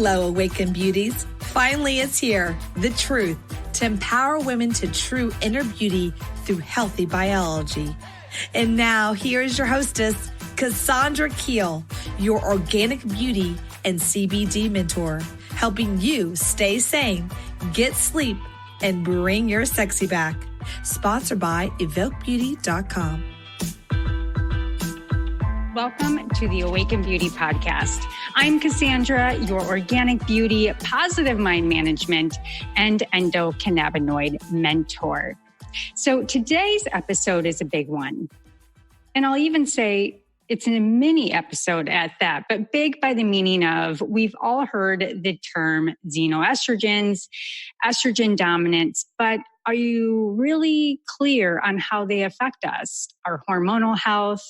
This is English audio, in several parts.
Hello, Awakened Beauties. Finally, it's here. The truth to empower women to true inner beauty through healthy biology. And now, here is your hostess, Cassandra Keel, your organic beauty and CBD mentor, helping you stay sane, get sleep, and bring your sexy back. Sponsored by evokebeauty.com. Welcome to the Awaken Beauty Podcast. I'm Cassandra, your organic beauty, positive mind management, and endocannabinoid mentor. So today's episode is a big one. And I'll even say it's a mini episode at that, but big by the meaning of we've all heard the term xenoestrogens, estrogen dominance, but are you really clear on how they affect us, our hormonal health,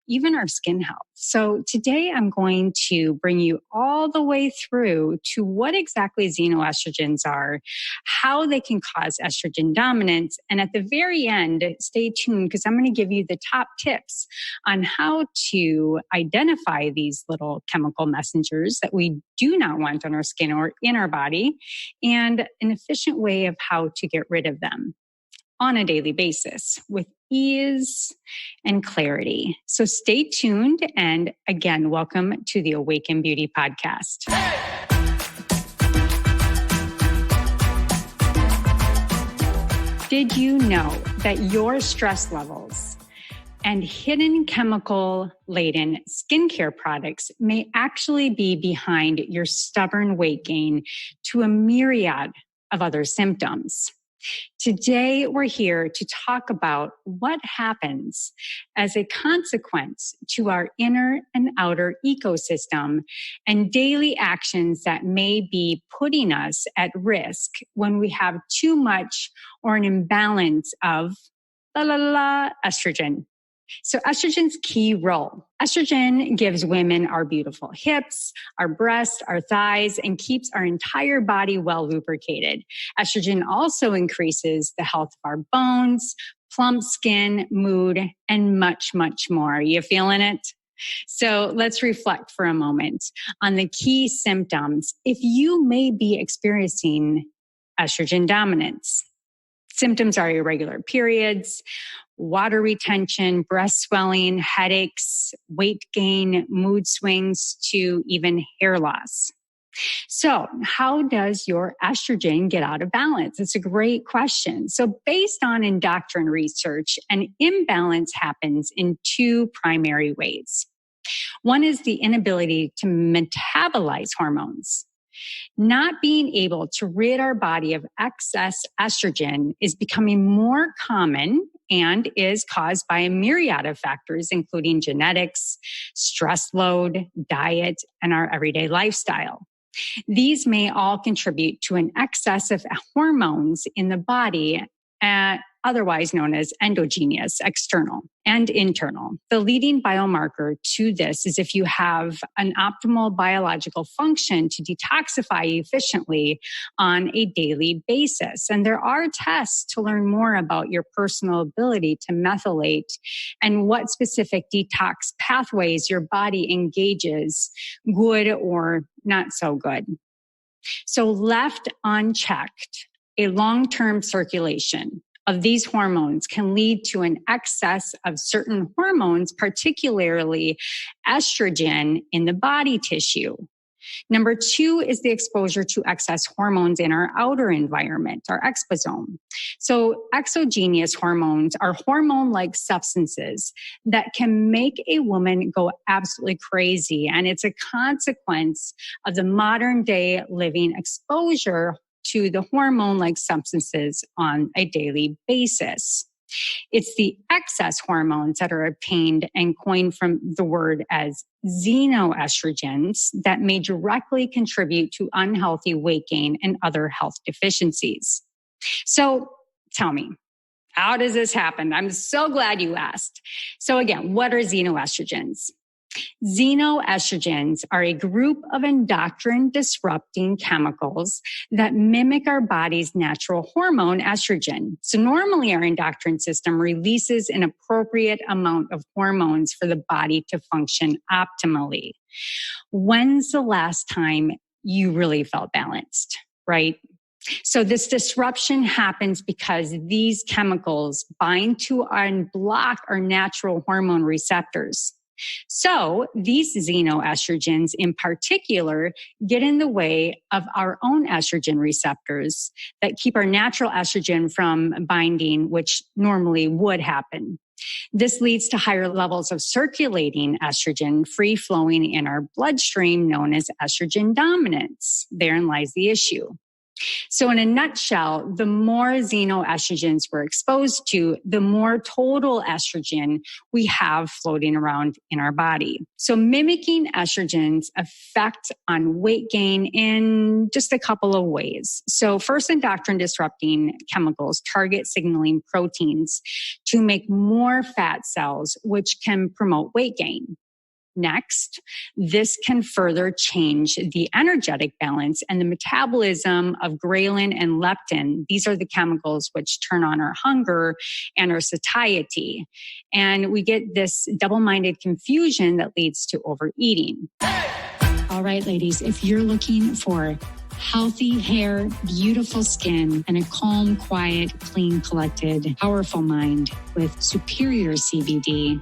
even our skin health? So today I'm going to bring you all the way through to what exactly xenoestrogens are, how they can cause estrogen dominance, and at the very end, stay tuned because I'm going to give you the top tips on how to identify these little chemical messengers that we do not want on our skin or in our body, and an efficient way of how to get rid of them on a daily basis with ease and clarity. So stay tuned. And again, welcome to the Awaken Beauty Podcast. Did you know that your stress levels and hidden chemical-laden skincare products may actually be behind your stubborn weight gain to a myriad of other symptoms? Today, we're here to talk about what happens as a consequence to our inner and outer ecosystem and daily actions that may be putting us at risk when we have too much or an imbalance of estrogen. So estrogen's key role. Estrogen gives women our beautiful hips, our breasts, our thighs, and keeps our entire body well lubricated. Estrogen also increases the health of our bones, plump skin, mood, and much, much more. You feeling it? So let's reflect for a moment on the key symptoms if you may be experiencing estrogen dominance. Symptoms are irregular periods, water retention, breast swelling, headaches, weight gain, mood swings, to even hair loss. So how does your estrogen get out of balance? It's a great question. So based on endocrine research, an imbalance happens in two primary ways. One is the inability to metabolize hormones. Not being able to rid our body of excess estrogen is becoming more common and is caused by a myriad of factors, including genetics, stress load, diet, and our everyday lifestyle. These may all contribute to an excess of hormones in the body, otherwise known as endogenous, external, and internal. The leading biomarker to this is if you have an optimal biological function to detoxify efficiently on a daily basis. And there are tests to learn more about your personal ability to methylate and what specific detox pathways your body engages, good or not so good. So left unchecked, a long-term circulation of these hormones can lead to an excess of certain hormones, particularly estrogen in the body tissue. Number two is the exposure to excess hormones in our outer environment, our exposome. So exogenous hormones are hormone-like substances that can make a woman go absolutely crazy. And it's a consequence of the modern day living exposure to the hormone-like substances on a daily basis. It's the excess hormones that are obtained and coined from the word as xenoestrogens that may directly contribute to unhealthy weight gain and other health deficiencies. So tell me, how does this happen? I'm so glad you asked. So again, what are xenoestrogens? Xenoestrogens are a group of endocrine disrupting chemicals that mimic our body's natural hormone estrogen. So normally our endocrine system releases an appropriate amount of hormones for the body to function optimally. When's the last time you really felt balanced, right? So this disruption happens because these chemicals bind to and block our natural hormone receptors. So these xenoestrogens in particular get in the way of our own estrogen receptors that keep our natural estrogen from binding, which normally would happen. This leads to higher levels of circulating estrogen free flowing in our bloodstream, known as estrogen dominance. Therein lies the issue. So in a nutshell, the more xenoestrogens we're exposed to, the more total estrogen we have floating around in our body. So mimicking estrogens' effect on weight gain in just a couple of ways. So first, endocrine disrupting chemicals target signaling proteins to make more fat cells, which can promote weight gain. Next, this can further change the energetic balance and the metabolism of ghrelin and leptin. These are the chemicals which turn on our hunger and our satiety. And we get this double-minded confusion that leads to overeating. All right, ladies, if you're looking for healthy hair, beautiful skin, and a calm, quiet, clean, collected, powerful mind with superior CBD,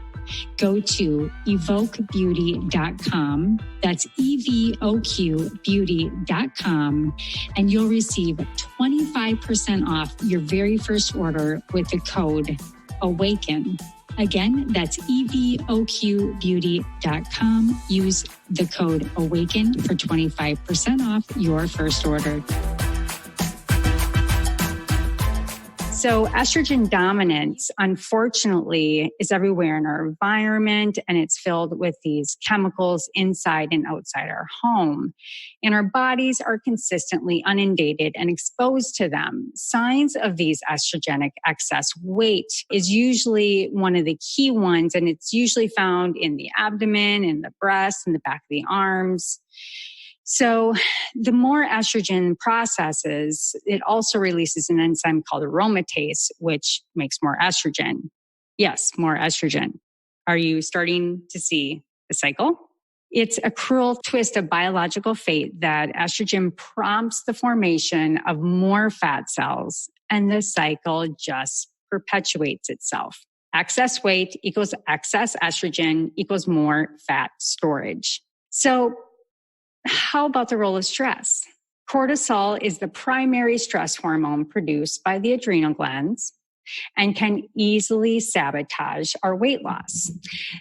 go to evoquebeauty.com. That's EVOQbeauty.com. And you'll receive 25% off your very first order with the code AWAKEN. Again, that's EVOQbeauty.com. Use the code AWAKEN for 25% off your first order. So estrogen dominance, unfortunately, is everywhere in our environment, and it's filled with these chemicals inside and outside our home. And our bodies are consistently inundated and exposed to them. Signs of these estrogenic excess weight is usually one of the key ones, and it's usually found in the abdomen, in the breast, in the back of the arms. So the more estrogen processes, it also releases an enzyme called aromatase, which makes more estrogen. Yes, more estrogen. Are you starting to see the cycle? It's a cruel twist of biological fate that estrogen prompts the formation of more fat cells, and the cycle just perpetuates itself. Excess weight equals excess estrogen equals more fat storage. So how about the role of stress? Cortisol is the primary stress hormone produced by the adrenal glands and can easily sabotage our weight loss.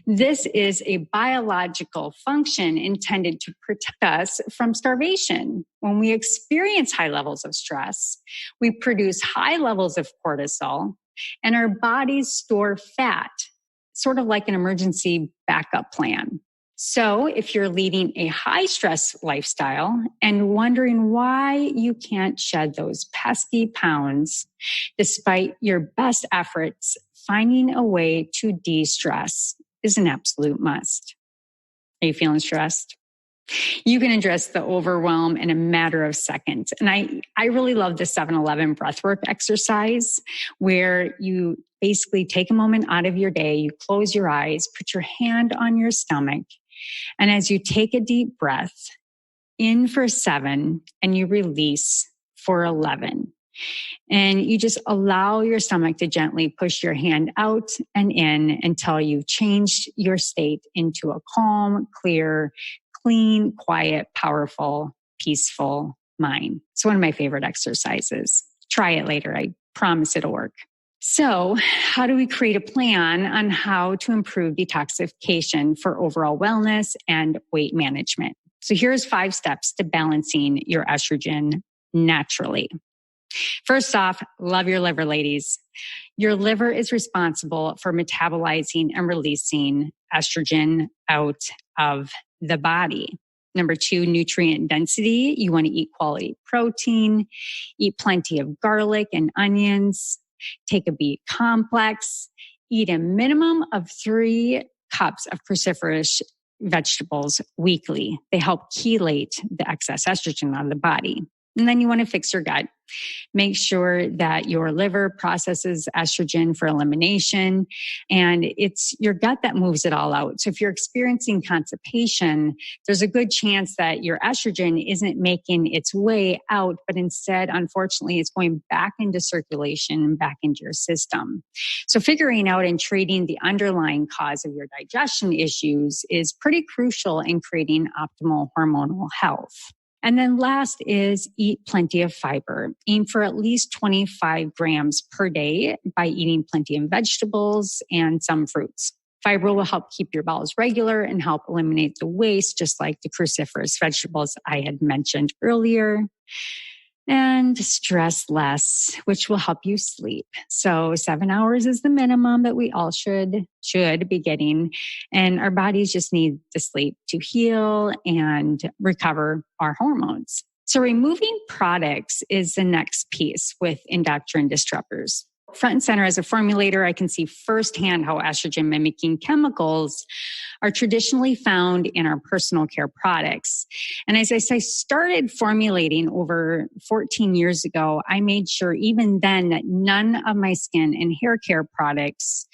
This is a biological function intended to protect us from starvation. When we experience high levels of stress, we produce high levels of cortisol, and our bodies store fat, sort of like an emergency backup plan. So if you're leading a high stress lifestyle and wondering why you can't shed those pesky pounds, despite your best efforts, finding a way to de-stress is an absolute must. Are you feeling stressed? You can address the overwhelm in a matter of seconds. And I really love the 7-Eleven breathwork exercise where you basically take a moment out of your day, you close your eyes, put your hand on your stomach, and as you take a deep breath, in for 7 and you release for 11. And you just allow your stomach to gently push your hand out and in until you've changed your state into a calm, clear, clean, quiet, powerful, peaceful mind. It's one of my favorite exercises. Try it later. I promise it'll work. So how do we create a plan on how to improve detoxification for overall wellness and weight management? So here's 5 steps to balancing your estrogen naturally. First off, love your liver, ladies. Your liver is responsible for metabolizing and releasing estrogen out of the body. Number 2, nutrient density. You want to eat quality protein, eat plenty of garlic and onions, take a B complex, eat a minimum of 3 cups of cruciferous vegetables weekly. They help chelate the excess estrogen out of the body. And then you want to fix your gut. Make sure that your liver processes estrogen for elimination, and it's your gut that moves it all out. So if you're experiencing constipation, there's a good chance that your estrogen isn't making its way out, but instead, unfortunately, it's going back into circulation and back into your system. So figuring out and treating the underlying cause of your digestion issues is pretty crucial in creating optimal hormonal health. And then last is eat plenty of fiber. Aim for at least 25 grams per day by eating plenty of vegetables and some fruits. Fiber will help keep your bowels regular and help eliminate the waste, just like the cruciferous vegetables I had mentioned earlier. And stress less, which will help you sleep. So 7 hours is the minimum that we all should be getting. And our bodies just need the sleep to heal and recover our hormones. So removing products is the next piece with endocrine disruptors. Front and center as a formulator, I can see firsthand how estrogen mimicking chemicals are traditionally found in our personal care products. And as I started formulating over 14 years ago, I made sure even then that none of my skin and hair care products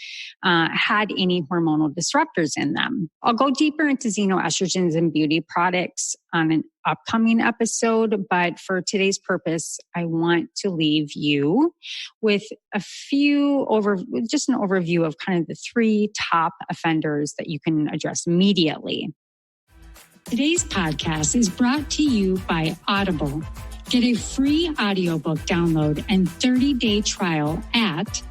had any hormonal disruptors in them. I'll go deeper into xenoestrogens and beauty products on an upcoming episode, but for today's purpose, I want to leave you with just an overview of kind of the 3 top offenders that you can address immediately. Today's podcast is brought to you by Audible. Get a free audiobook download and 30-day trial at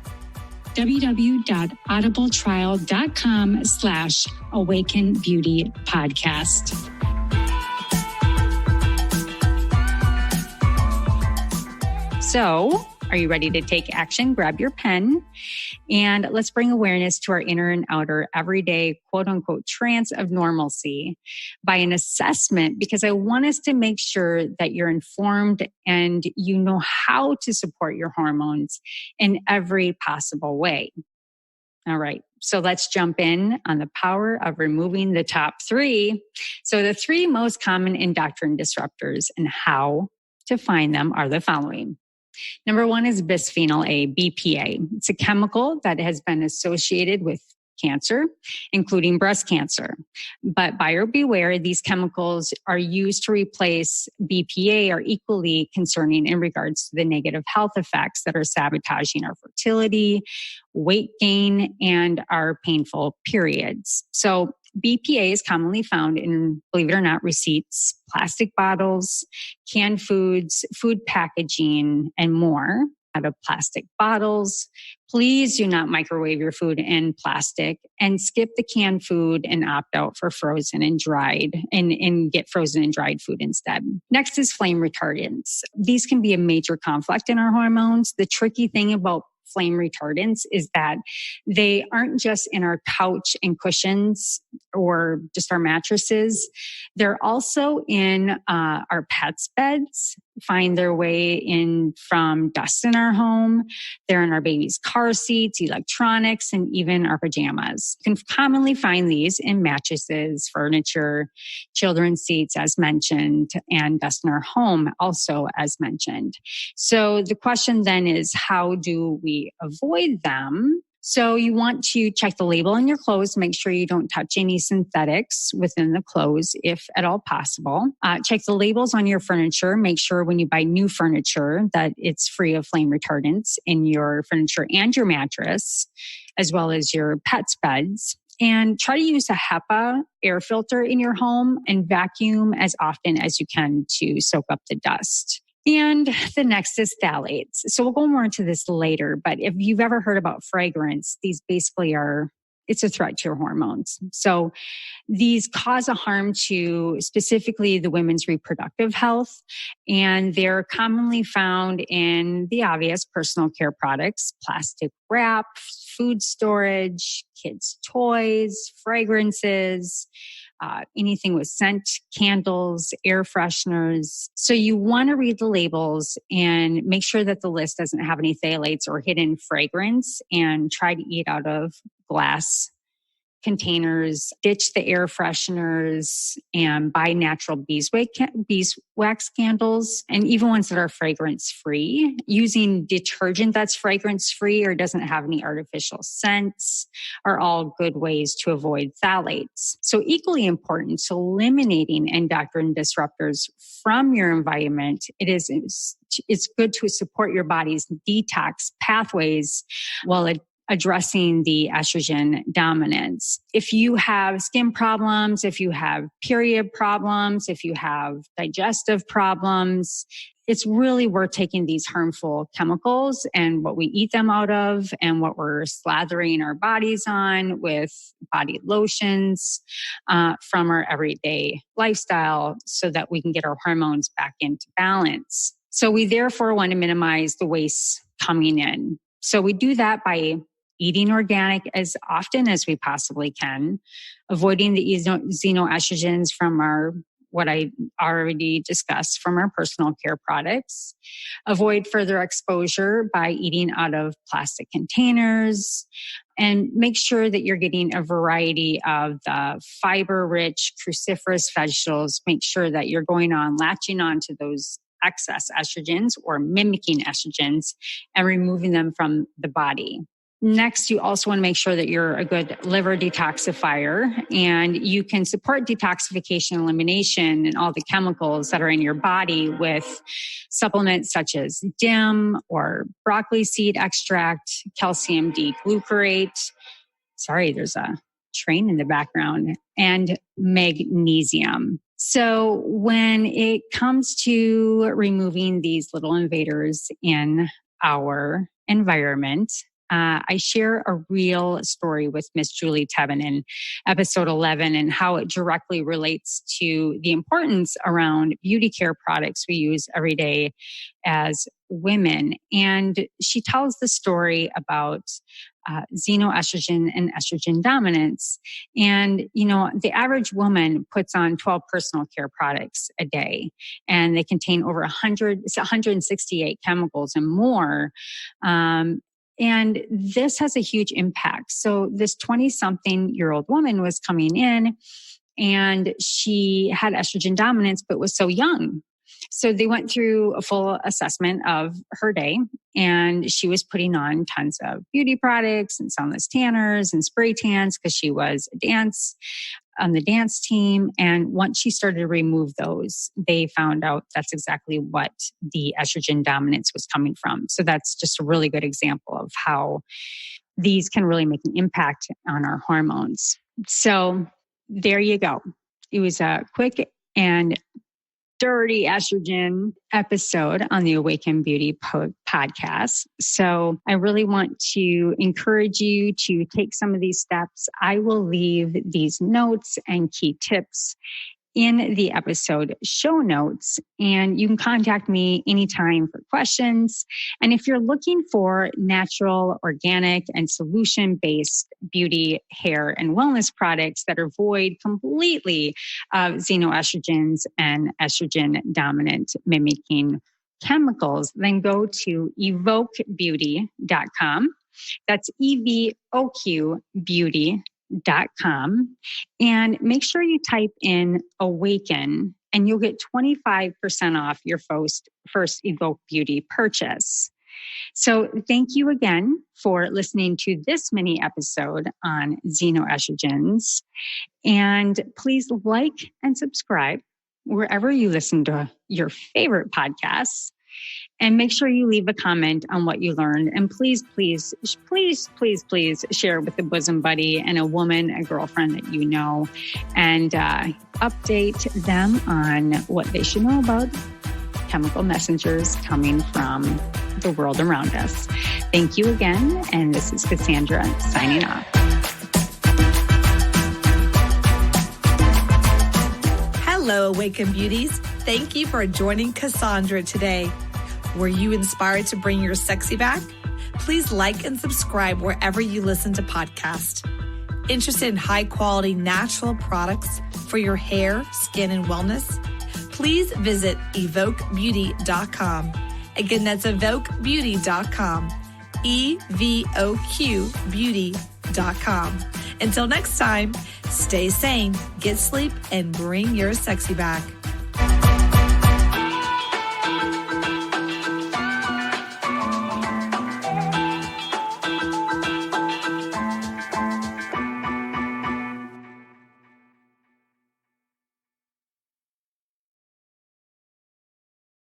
www.audibletrial.com/awakenbeautypodcast. So, are you ready to take action? Grab your pen and let's bring awareness to our inner and outer everyday quote unquote trance of normalcy by an assessment, because I want us to make sure that you're informed and you know how to support your hormones in every possible way. All right. So let's jump in on the power of removing the top 3. So the 3 most common endocrine disruptors and how to find them are the following. Number 1 is bisphenol A, BPA. It's a chemical that has been associated with cancer, including breast cancer. But buyer beware, these chemicals are used to replace BPA are equally concerning in regards to the negative health effects that are sabotaging our fertility, weight gain, and our painful periods. So BPA is commonly found in, believe it or not, receipts, plastic bottles, canned foods, food packaging, and more. Out of plastic bottles. Please do not microwave your food in plastic and skip the canned food and opt out for frozen and dried and get frozen and dried food instead. Next is flame retardants. These can be a major conflict in our hormones. The tricky thing about flame retardants is that they aren't just in our couch and cushions or just our mattresses. They're also in our pets' beds, find their way in from dust in our home. They're in our baby's car seats, electronics, and even our pajamas. You can commonly find these in mattresses, furniture, children's seats, as mentioned, and dust in our home, also as mentioned. So the question then is, how do we avoid them? So you want to check the label on your clothes, make sure you don't touch any synthetics within the clothes, if at all possible. Check the labels on your furniture. Make sure when you buy new furniture that it's free of flame retardants in your furniture and your mattress, as well as your pet's beds. And try to use a HEPA air filter in your home and vacuum as often as you can to soak up the dust. And the next is phthalates. So we'll go more into this later, but if you've ever heard about fragrance, these basically it's a threat to your hormones. So these cause a harm to specifically the women's reproductive health, and they're commonly found in the obvious personal care products, plastic wrap, food storage, kids' toys, fragrances, anything with scent, candles, air fresheners. So you want to read the labels and make sure that the list doesn't have any phthalates or hidden fragrance, and try to eat out of glass containers, ditch the air fresheners, and buy natural beeswax candles, and even ones that are fragrance-free. Using detergent that's fragrance-free or doesn't have any artificial scents are all good ways to avoid phthalates. So equally important, so eliminating endocrine disruptors from your environment, it's good to support your body's detox pathways while addressing the estrogen dominance. If you have skin problems, if you have period problems, if you have digestive problems, it's really worth taking these harmful chemicals and what we eat them out of and what we're slathering our bodies on with body lotions from our everyday lifestyle so that we can get our hormones back into balance. So we therefore want to minimize the waste coming in. So we do that by eating organic as often as we possibly can, avoiding the xenoestrogens from what I already discussed from our personal care products, avoid further exposure by eating out of plastic containers, and make sure that you're getting a variety of the fiber-rich cruciferous vegetables. Make sure that you're latching on to those excess estrogens or mimicking estrogens and removing them from the body. Next, you also want to make sure that you're a good liver detoxifier, and you can support detoxification, elimination, and all the chemicals that are in your body with supplements such as DIM or broccoli seed extract, calcium D-glucarate. Sorry, there's a train in the background, and magnesium. So when it comes to removing these little invaders in our environment, I share a real story with Miss Julie Tebben in episode 11 and how it directly relates to the importance around beauty care products we use every day as women. And she tells the story about xenoestrogen and estrogen dominance. And, the average woman puts on 12 personal care products a day, and they contain over 168 chemicals and more. And this has a huge impact. So this 20-something-year-old woman was coming in and she had estrogen dominance, but was so young. So they went through a full assessment of her day, and she was putting on tons of beauty products and sunless tanners and spray tans because she was on the dance team. And once she started to remove those, they found out that's exactly what the estrogen dominance was coming from. So that's just a really good example of how these can really make an impact on our hormones. So there you go. It was a quick and dirty estrogen episode on the Awaken Beauty podcast. So I really want to encourage you to take some of these steps. I will leave these notes and key tips in the episode show notes, and you can contact me anytime for questions. And if you're looking for natural, organic, and solution-based beauty, hair, and wellness products that are void completely of xenoestrogens and estrogen dominant mimicking chemicals, then go to evoquebeauty.com. That's EVOQ beauty.com, and make sure you type in Awaken, and you'll get 25% off your first Evoke Beauty purchase. So thank you again for listening to this mini episode on xenoestrogens, and please like and subscribe wherever you listen to your favorite podcasts. And make sure you leave a comment on what you learned. And please, please, please, please, please share with a bosom buddy and a woman, a girlfriend that you know, and update them on what they should know about chemical messengers coming from the world around us. Thank you again. And this is Cassandra signing off. Hello, Awaken Beauties. Thank you for joining Cassandra today. Were you inspired to bring your sexy back? Please like and subscribe wherever you listen to podcasts. Interested in high-quality natural products for your hair, skin, and wellness? Please visit evoquebeauty.com. Again, that's evoquebeauty.com. EVOQ beauty.com. Until next time, stay sane, get sleep, and bring your sexy back.